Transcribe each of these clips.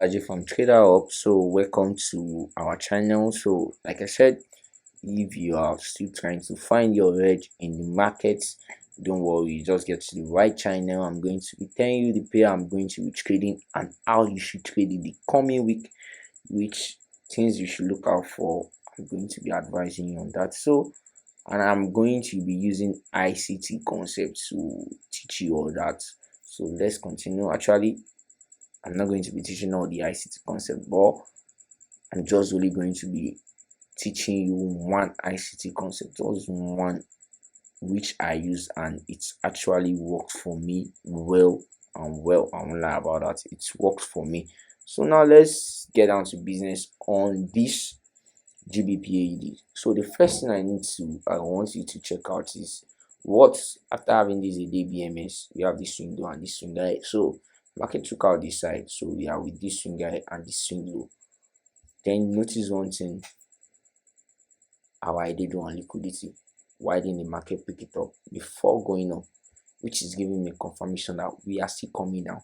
Ajay from Trader Up. So welcome to our channel. So like I said, if you are still trying to find your edge in the market, don't worry, just get to the right channel. I'm going to be telling you the pair I'm going to be trading and how you should trade in the coming week, which things you should look out for. I'm going to be advising you on that. So and I'm going to be using ICT concepts to teach you all that. So let's continue. Actually, I'm not going to be teaching all the ICT concept, but I'm just only going to be teaching you one ICT concept, just one which I use and it actually works for me well and well. I won't lie about that. It works for me. So now let's get down to business on this GBPAD. So the first thing I want you to check out is what after having this a day BMS, we have this swing low and this swing high. So market took out this side, so we are with this swing high and this swing low. Then notice one thing, our idea on liquidity. Why didn't the market pick it up before going up, which is giving me confirmation that we are still coming down.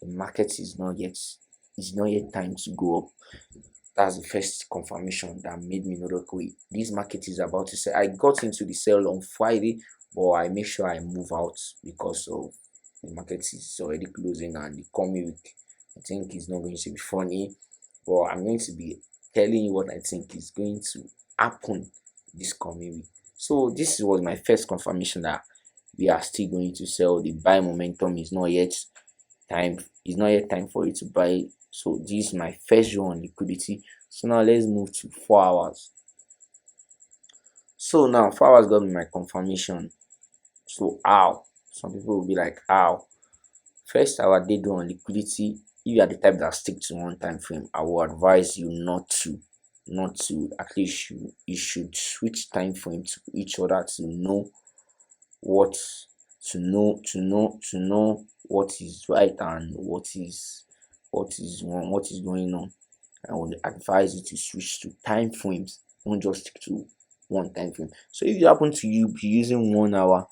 The market is not yet time to go up. That's the first confirmation that made me know that okay, this market is about to sell. I got into the sell on Friday, but I make sure I move out because of the market is already closing and the coming week I think is not going to be funny. But I'm going to be telling you what I think is going to happen this coming week. So this was my first confirmation that we are still going to sell. The buy momentum is not yet time. It's not yet time for you to buy. So this is my first view on liquidity. So now let's move to 4 hours. So now 4 hours got me my confirmation. So how? Some people will be like, how? First hour they do on liquidity. If you are the type that stick to one time frame, I will advise you not to. At least you should switch time frame to each other to know what what is right and what is wrong, what is going on. I would advise you to switch to time frames, don't just stick to one time frame. So if you happen to be using 1 hour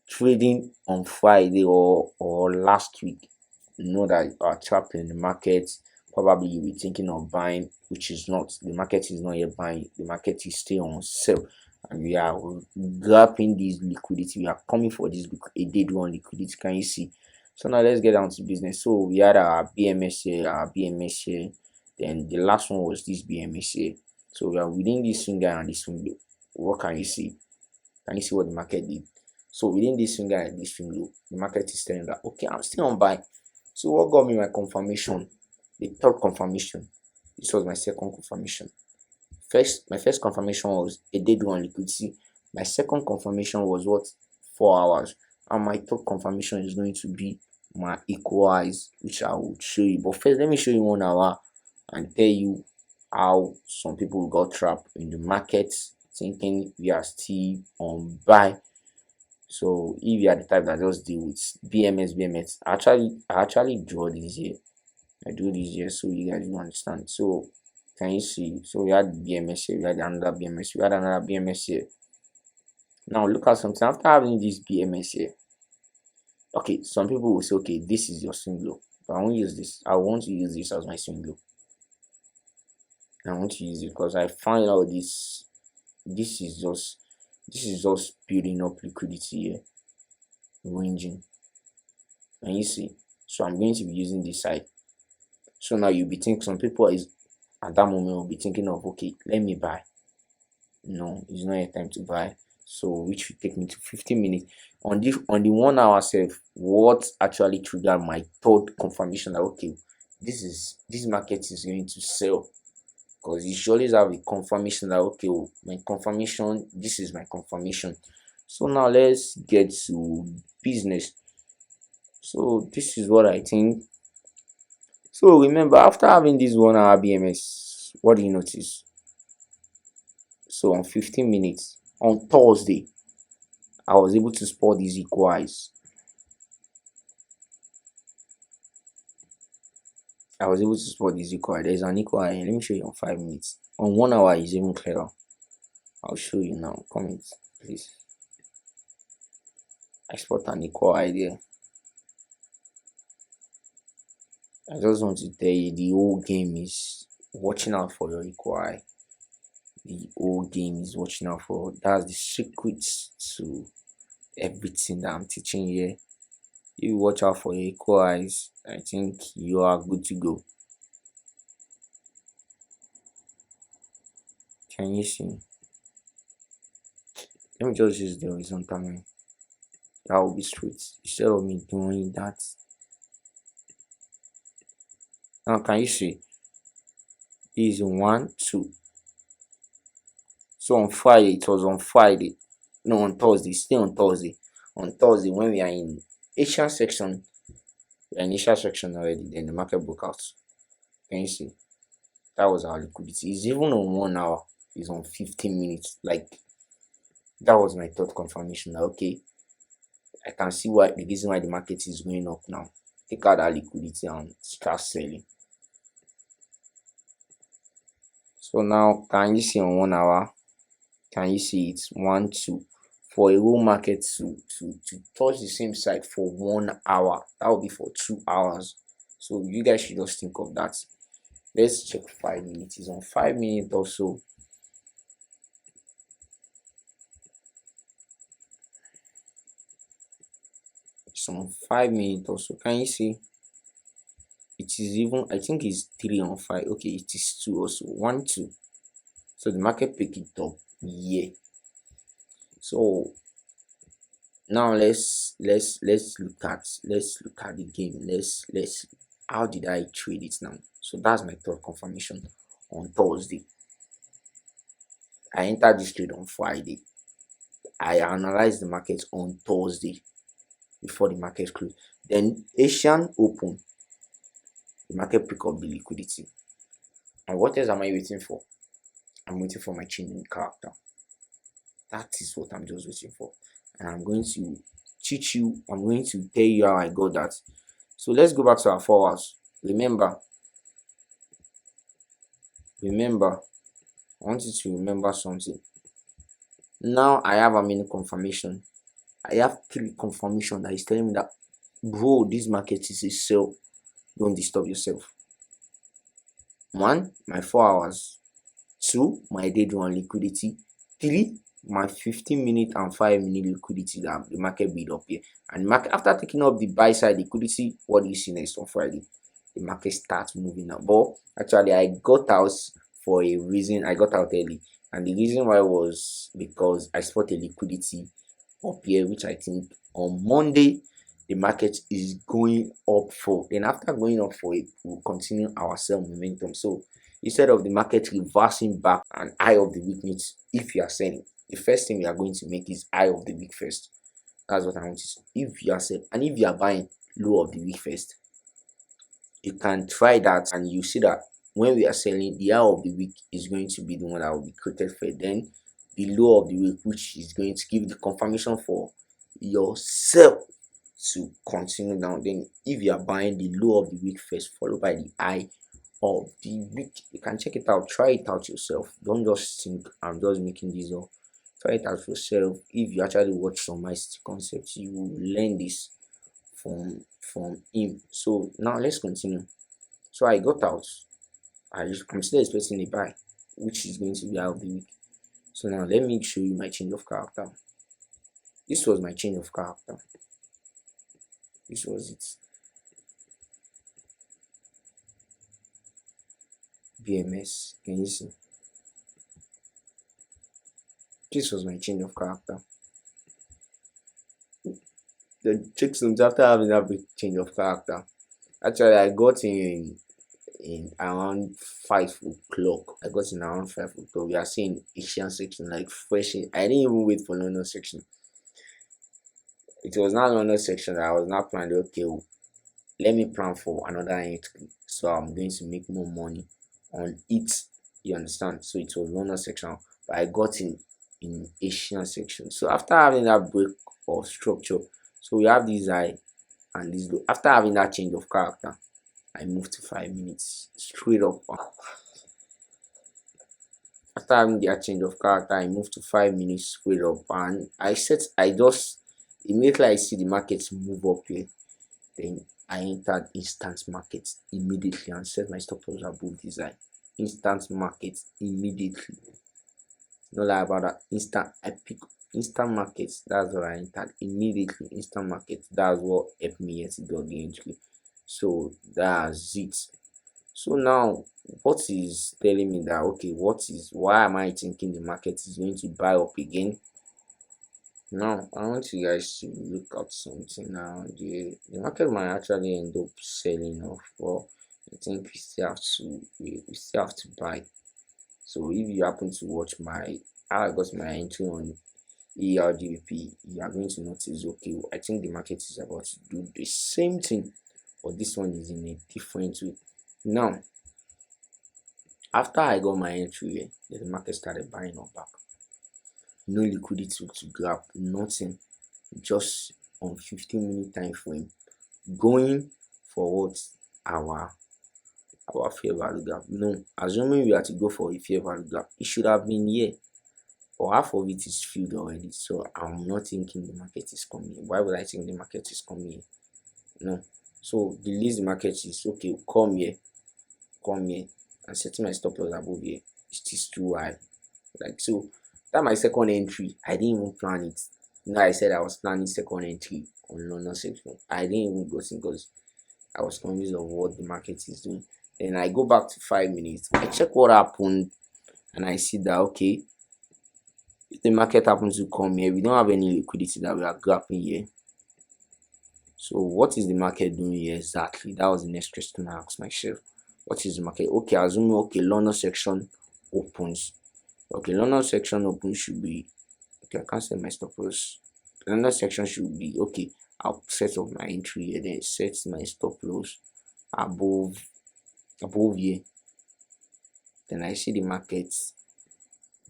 trading on Friday or last week, you know that you are trapped in the market. Probably you'll be thinking of buying, which is not, the market is not yet buying, the market is still on sale, and we are grabbing this liquidity. We are coming for this a day one liquidity. Can you see? So now let's get down to business. So we had our BMS here, then the last one was this BMS here. So we are within this swing and this window. What can you see? Can you see what the market did? So within this swing and this window, the market is telling that okay, I'm still on buy. So what got me my confirmation? The third confirmation. This was my second confirmation. My first confirmation was a day one liquidity. My second confirmation was what? 4 hours. And my third confirmation is going to be my equal highs, which I will show you. But first, let me show you 1 hour and tell you how some people got trapped in the market thinking we are still on buy. So if you are the type that just deal with BMS, I actually draw this here. I do this here so you guys will understand. So can you see? So we had BMS here, we had another BMS, we had another BMS here. Now look at something after having this BMS here. Okay, some people will say, okay, this is your swing low, but I won't use this. I want to use this as my swing low. I want to use it because I find out this is just building up liquidity here, ranging. And you see, so I'm going to be using this side. So now you'll be thinking, some people is at that moment will be thinking of, okay, let me buy. No, it's not yet time to buy. So which will take me to 15 minutes. On the 1 hour self, what actually triggered my third confirmation that okay, this market is going to sell. Because you should always have a confirmation that okay, my confirmation, this is my confirmation. So now let's get to business. So this is what I think. So remember, after having this 1 hour BMS, what do you notice? So on 15 minutes on Thursday, I was able to spot these equal highs. There's an equal high. Let me show you on 5 minutes. On 1 hour is even clearer. I'll show you now. Comment, please. I spot an equal high there. I just want to tell you the whole game is watching out for your equal eye. The whole game is watching out for. That's the secret to everything that I'm teaching here. If you watch out for your equal eyes, I think you are good to go. Can you see? Let me just use the horizontal line. That will be straight instead of me doing that. Now, can you see? Is 1, 2. So on Friday, it was on Friday. No, on Thursday. Stay on Thursday. On Thursday, when we are in Asian section, we are in Asia section already. Then the market broke out. Can you see? That was our liquidity. It's even on 1 hour. It's on 15 minutes. Like, that was my third confirmation. Okay, I can see why the reason why the market is going up now. Take out that liquidity and start selling. So now, can you see on 1 hour? Can you see it's 1, 2? For a whole market to touch the same side for 1 hour, that will be for 2 hours. So you guys should just think of that. Let's check 5 minutes. It's on 5 minutes or so. It's on 5 minutes or so. Can you see? It is even, I think it's 3 on 5. Okay, it is 2 also. 1, 2. So the market pick it up. Yeah. So now let's look at the game. Let's how did I trade it now? So that's my third confirmation on Thursday. I entered this trade on Friday. I analyzed the market on Thursday before the market closed. Then Asian open, the market pick up the liquidity. And what else am I waiting for? I'm waiting for my change in character. That is what I'm just waiting for. And I'm going to teach you, I'm going to tell you how I got that. So let's go back to our 4 hours. Remember, I want you to remember something. Now I have a mini confirmation. I have 3 confirmation that is telling me that, bro, this market is a sell. Don't disturb yourself. 1, my 4 hours. 2, my day one liquidity. 3, my 15-minute and 5-minute liquidity that the market build up here. And market, after taking up the buy side liquidity, what do you see next on Friday? The market starts moving up. But actually, I got out for a reason. I got out early, and the reason why was because I spotted liquidity up here, which I think on Monday the market is going up for. Then after going up for it, we'll continue our sell momentum. So instead of the market reversing back and high of the week means, if you are selling, the first thing we are going to make is high of the week first. That's what I want to say. If you are selling and if you are buying low of the week first, you can try that and you see that when we are selling, the high of the week is going to be the one that will be created first. Then the low of the week, which is going to give the confirmation for your sell to continue down. Then if you are buying the low of the week first, followed by the high of the week, you can check it out. Try it out yourself. Don't just think I'm just making this up. Try it out yourself. If you actually watch some my concepts, you will learn this from him. So now let's continue. So I got out. I'm still expecting a buy, which is going to be out of the week. So now let me show you my change of character. This was my change of character. This was it. BMS. Can you see? This was my change of character. The check sums after having that big change of character. Actually, I got in around 5 o'clock. I got in around 5 o'clock. We are seeing Asian section like fresh. I didn't even wait for London section. It was not London section that I was not planning. Okay, let me plan for another entry, so I'm going to make more money on it. You understand? So it was London section, but I got in Asian section. So after having that break of structure, so we have this high and this low. After having that change of character, I moved to 5 minutes straight up. After having that change of character, I moved to 5 minutes straight up, and I just immediately I see the markets move up here. Then I entered instant market immediately and set my stop loss above this line. Instant market immediately. No lie about that. I pick instant markets. That's what I entered immediately. Instant market. That's what helped me here to do the entry. So that's it. So now, what is telling me that okay, why am I thinking the market is going to buy up again? Now I want you guys to look at something now. The market might actually end up selling off, but I think we still have to buy. So if you happen to watch how I got my entry on ERGBP, you are going to notice okay, I think the market is about to do the same thing, but this one is in a different way. Now, after I got my entry here, the market started buying up back. No liquidity to grab, nothing, just on 15-minute time frame, going for what our fair value gap. No, assuming we are to go for a fair value gap, it should have been here, but half of it is filled already. So I'm not thinking the market is coming. Why would I think the market is coming? No. So the least the market is okay, come here, and setting my stop loss above here. It is too high. Like so, that my second entry, I didn't even plan it. You know, I said I was planning second entry on London section. I didn't even go in because I was convinced of what the market is doing. Then I go back to 5 minutes. I check what happened, and I see that okay, if the market happens to come here, we don't have any liquidity that we are grabbing here. So what is the market doing here exactly? That was the next question I asked myself. What is the market? Okay, assuming okay, London section opens. Okay, London section opens should be okay. I can't set my stop loss. London section should be okay. I'll set up my entry here, then set my stop loss above here. Then I see the market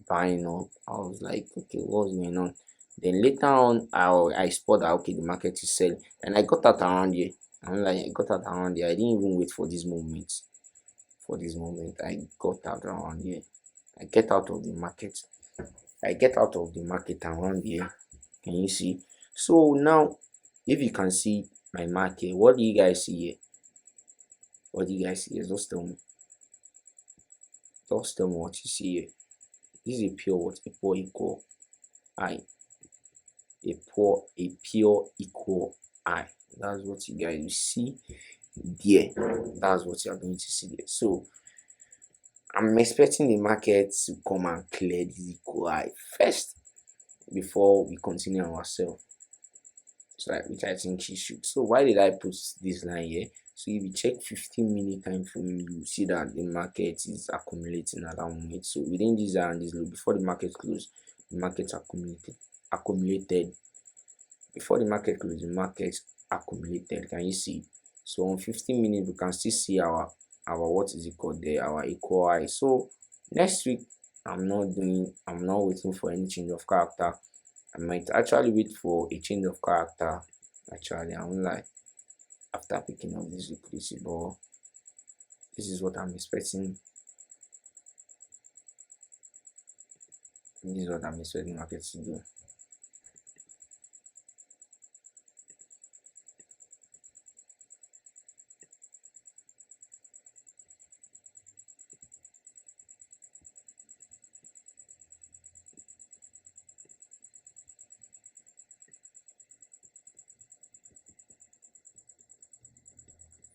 buying up. I was like, okay, what's going on? Then later on, I spot that okay, the market is selling, and I got out around here. I'm like, I got out around here. I didn't even wait for this moment. I got out around here. I get out of the market. Around here. Can you see? So now, if you can see my market, what do you guys see here? Just tell me. Just tell me what you see here. This is a pure equal I. A pure equal I. That's what you guys see there. That's what you are going to see there. So I'm expecting the market to come and clear this equal I first before we continue ourselves. So which I think she should. So why did I put this line here? So if you check 15-minute time frame, you see that the market is accumulating at that moment. So within this and this low, before the market closed, the market accumulated. Before the market closed, the market accumulated. Can you see? So on 15 minutes, we can still see our what is it called there, our equal high. So next week, I'm not waiting for any change of character. I might actually wait for a change of character. Actually, I won't lie, after picking up this liquidity, but this is what I'm expecting. This is what I'm expecting market to do.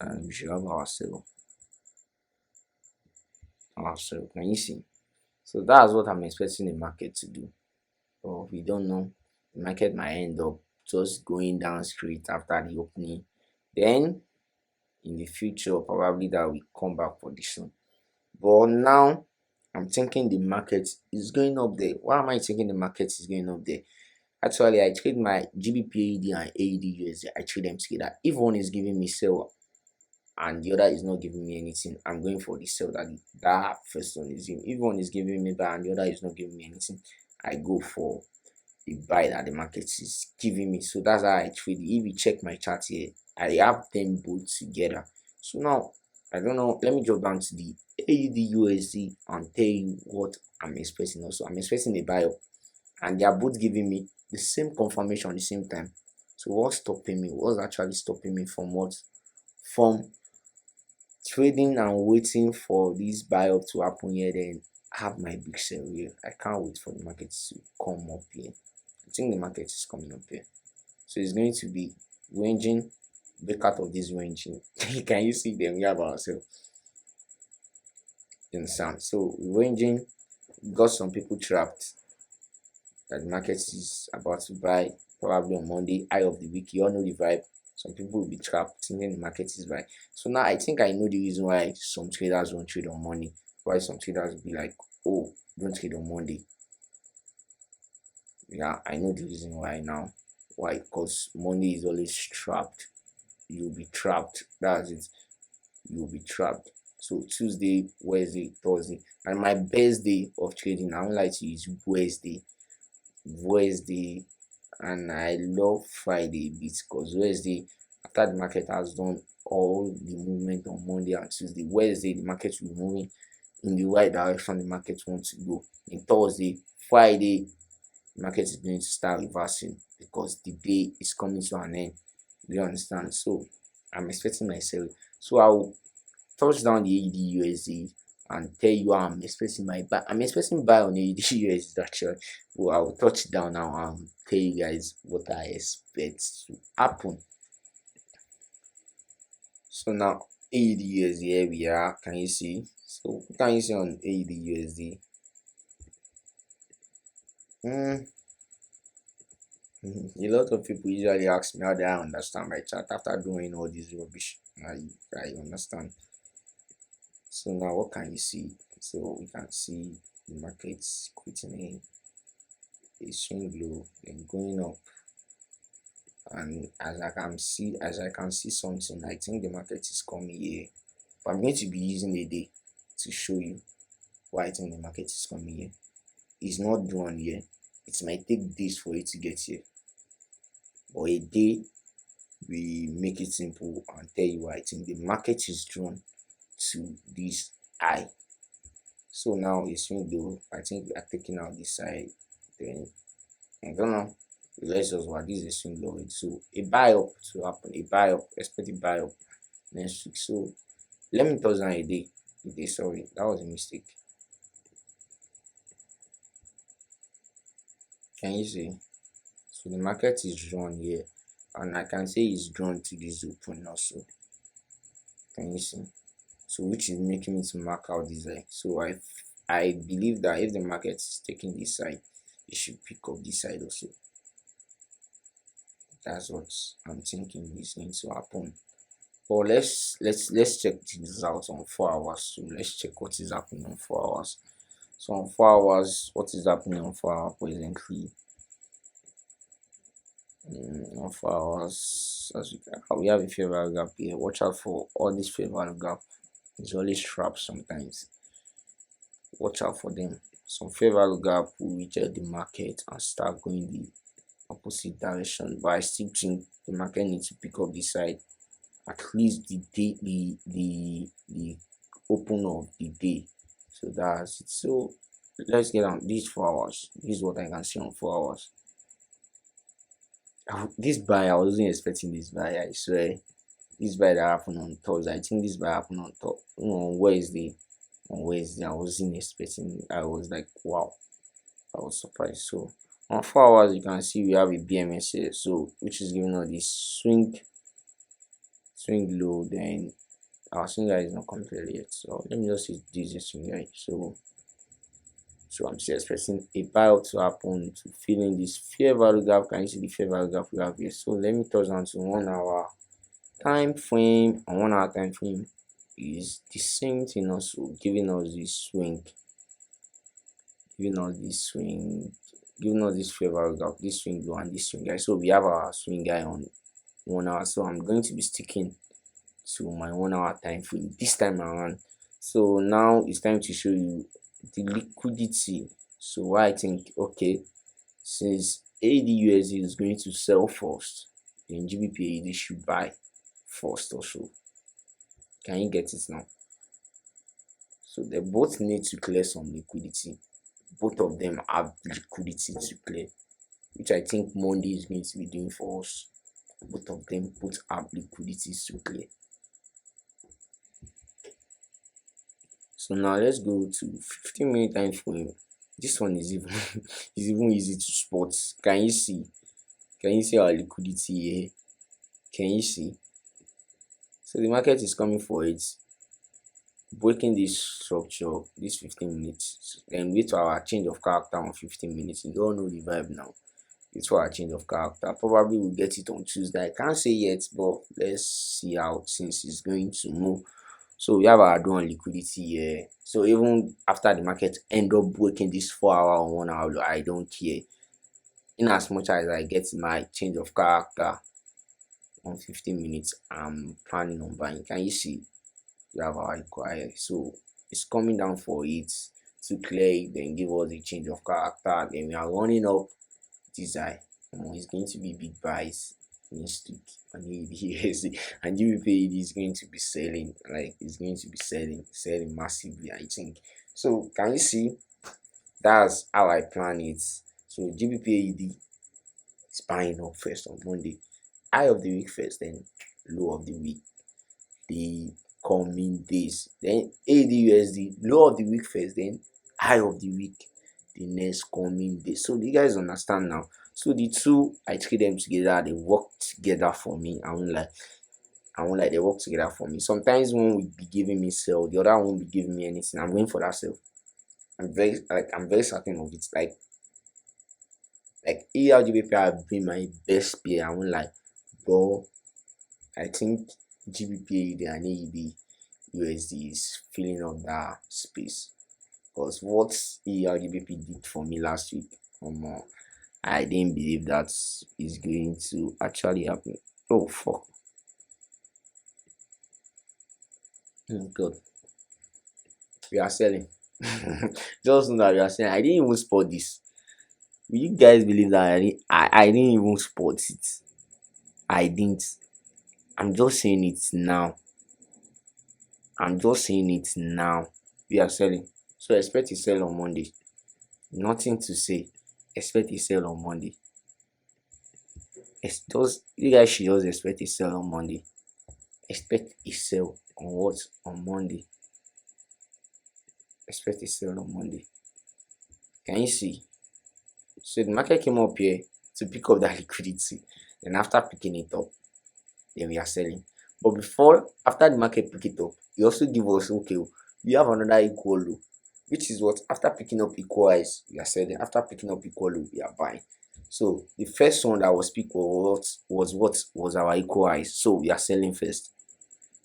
And we should have ourselves. Can you see? So that's what I'm expecting the market to do. But we don't know. The market might end up just going down straight after the opening. Then in the future, probably that will come back for this one. But now I'm thinking the market is going up there. Why am I thinking the market is going up there? Actually, I trade my GBP AED and AED USD. I trade them together. If one is giving me sell and the other is not giving me anything, I'm going for the sell that first one is giving. If one is giving me buy and the other is not giving me anything, I go for the buy that the market is giving me. So that's how I trade. If you check my chart here, I have them both together. So now I don't know. Let me drop down to the AUD USD and tell you what I'm expecting. Also, I'm expecting a buy up, and they are both giving me the same confirmation at the same time. So what's stopping me? What's actually stopping me from what from trading and waiting for this buy up to happen here, then have my big sell here. I can't wait for the market to come up here. I think the market is coming up here, so it's going to be ranging, break out of this ranging. Can you see them? We have ourselves in sound. So ranging, got some people trapped that the market is about to buy probably on Monday, high of the week. You all know the vibe. Some people will be trapped thinking the market is buying. So now I think I know the reason why some traders won't trade on Monday. Why some traders will be like, oh, don't trade on Monday. Yeah, I know the reason why now. Why? Because Monday is always trapped. You'll be trapped. That's it. You'll be trapped. So Tuesday, Wednesday, Thursday, and my best day of trading, I don't like to use Wednesday, and I love Friday a bit, because Wednesday, after the market has done all the movement on Monday and Tuesday, Wednesday the market will be moving in the right direction the market wants to go. In Thursday, Friday, the market is going to start reversing because the day is coming to an end. Do you understand? So I'm expecting myself. So I'll touch down the AED USD and tell you how I'm expecting my buy. I'm expecting buy on AED USD actually. Well, I'll touch down now and tell you guys what I expect to happen. So now AED USD, here we are. Can you see? So what can you see on AED USD? A lot of people usually ask me how do I understand my chart after doing all this rubbish. I understand. So now what can you see? So we can see the markets quitting a swing low, then going up, and as I can see something, I think the market is coming here. But I'm going to be using a day to show you why I think the market is coming here. It's not drawn here. It might take days for it to get here, but a day we make it simple and tell you why I think the market is drawn to this high. So now it's swing low. I think we are taking out this side. Then I don't know. Let's just what this is a swing low. So a buy up to happen. A buy up. Expect a buy up next week. So let me touch down a day. Sorry, that was a mistake. Can you see? So the market is drawn here, and I can say it's drawn to this open also. Can you see? So which is making me to mark out this line. So I believe that if the market is taking this side, it should pick up this side also. That's what I'm thinking is going to happen. But let's check this out on 4 hours. So let's check what is happening on 4 hours. So on 4 hours, what is happening on 4 hours presently? On 4 hours, as we have a fair value gap here. Watch out for all this fair value gap. It's always trapped sometimes. Watch out for them. Some fair value gap will reject the market and start going the opposite direction. But I still think the market needs to pick up this side. At least the day, the open of the day. So that's it. So let's get on these 4 hours. This is what I can see on 4 hours. This buy, I wasn't expecting this buy. I swear. This buy that happened on Thursday. I think this buy happened on Wednesday. On Wednesday, I wasn't expecting. I was like, wow, I was surprised. So on 4 hours, you can see we have a BMS here, so which is giving us this swing low. Then our swing high is not completed yet. So let me just see this swing high. So I'm still expecting a buy up to happen to fill in this fair value gap. Can you see the fair value gap we have here? So let me touch down to 1 hour time frame, and 1 hour time frame is the same thing also, giving us this swing, giving us this fair value gap, this swing low and this swing high. So we have our swing high on 1 hour. So I'm going to be sticking to my 1 hour time frame this time around. So now it's time to show you the liquidity. So why I think, okay, since AUD/USD is going to sell first, then GBP/AUD should buy first also. Can you get it now? So they both need to clear some liquidity. Both of them have liquidity to clear, which I think Monday is going to be doing for us. Both of them have liquidity to clear. So now let's go to 15-minute time frame. This one is even is even easy to spot. Can you see? Can you see our liquidity here? Can you see? So the market is coming for it, breaking this structure, this 15 minutes, then wait for our change of character on 15 minutes. You don't know the vibe now. It's for our change of character. Probably we'll get it on Tuesday. I can't say yet, but let's see how since it's going to move. So we have our drawn liquidity here. So even after the market end up breaking this 4 hour or 1 hour, I don't care. In as much as I get my change of character on 15 minutes, I'm planning on buying. Can you see? We have our inquiry. So it's coming down for it to clear it, then give us a change of character. Then we are running up this eye. It's going to be big buys next week on USD, and GBP is going to be selling, like it's going to be selling massively, I think. So can you see? That's how I plan it. So GBP is buying up first on Monday, high of the week first, then low of the week the coming days. Then AUD low of the week first, then high of the week the next coming day. So you guys understand now? So the two, I trade them together, they work together for me. I won't like they work together for me. Sometimes one will be giving me sell, the other one won't be giving me anything. I'm going for that sell. I'm very certain of it. Like ERGBP have been my best pair, I won't lie. But I think GBP and AED USD is filling up that space. Because what ERGBP did for me last week, I didn't believe that is going to actually happen. Oh fuck. God. We are selling. Just know that we are selling. I didn't even spot this. Will you guys believe that I didn't even spot it? I didn't. I'm just saying it now. We are selling. So expect to sell on Monday. Nothing to say. Expect a sell on Monday. You guys should just expect a sell on Monday. Expect a sell on what? On Monday. Expect a sell on Monday. Can you see? So the market came up here to pick up that liquidity. And after picking it up, then we are selling. But after the market pick it up, you also give us, okay, we have another equal low, which is what? After picking up equal highs, we are selling. After picking up equal low, we are buying. So the first one that was picked was our equal highs. So we are selling first.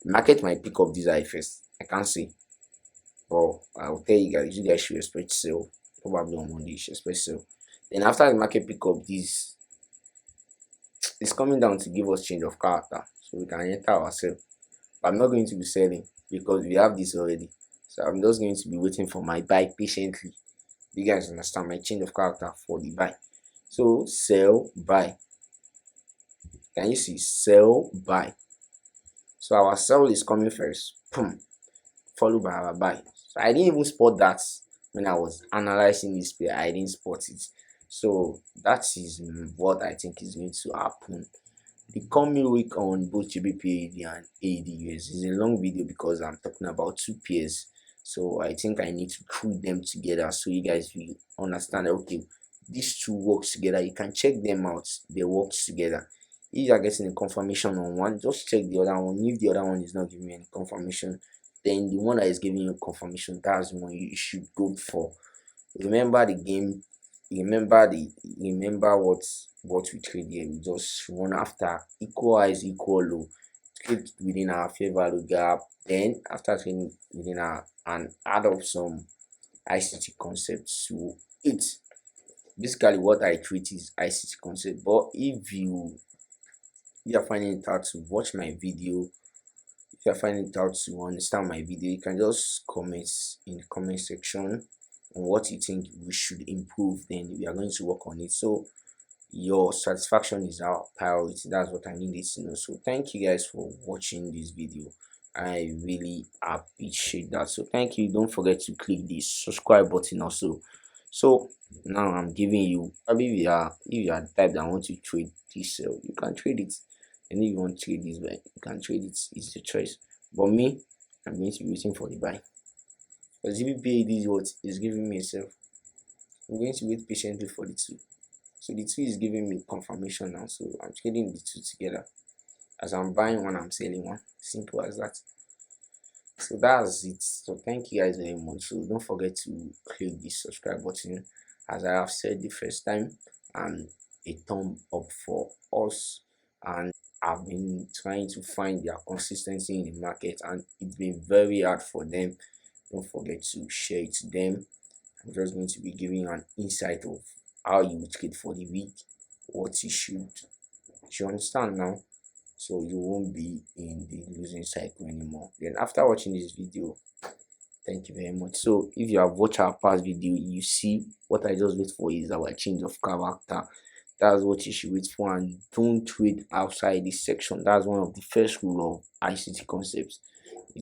The market might pick up this high first. I can't say. But I'll tell you guys should expect sell. Probably on Monday, you should expect sell. Then after the market pick up this, it's coming down to give us change of character. So we can enter ourselves. But I'm not going to be selling because we have this already. So I'm just going to be waiting for my buy patiently. You guys understand my change of character for the buy. So sell, buy. Can you see? Sell, buy. So our sell is coming first. Boom. Followed by our buy. So I didn't even spot that when I was analyzing this pair. I didn't spot it. So that is what I think is going to happen. The coming week on both GBP and AUD is a long video because I'm talking about two pairs. So I think I need to put them together so you guys will understand. Okay, these two work together. You can check them out. They work together. If you are getting a confirmation on one, just check the other one. If the other one is not giving you any confirmation, then the one that is giving you confirmation, that's the one you should go for. Remember the game. Remember what we trade here. We just run after equal highs, equal low, trade within our fair value gap. Then after trading within our and add up some ICT concepts to it. Basically, what I treat is ICT concept. But if you are finding it hard to watch my video, if you are finding it hard to understand my video, you can just comment in the comment section on what you think we should improve. Then we are going to work on it. So your satisfaction is our priority. That's what I needed to know. So thank you guys for watching this video. I really appreciate that. So thank you. Don't forget to click the subscribe button also. So now I'm giving you, probably if you are the type that want to trade this sell, you can trade it. And if you want to trade this buy, you can trade it. It's your choice. But me, I'm going to be waiting for the buy. Because Gbpaud is what is giving me itself. I'm going to wait patiently for the two. So the two is giving me confirmation now. So I'm trading the two together. As I'm buying one, I'm selling one. Simple as that. So that's it. So thank you guys very much. So don't forget to click the subscribe button, as I have said the first time, and a thumb up for us. And I've been trying to find their consistency in the market, and it's been very hard for them. Don't forget to share it to them. I'm just going to be giving you an insight of how you would trade for the week, what you should. You understand now? So you won't be in the losing cycle anymore. Then after watching this video, thank you very much. So if you have watched our past video, you see what I just wait for is our change of character. That's what you should wait for, and don't trade outside this section. That's one of the first rule of ICT concepts.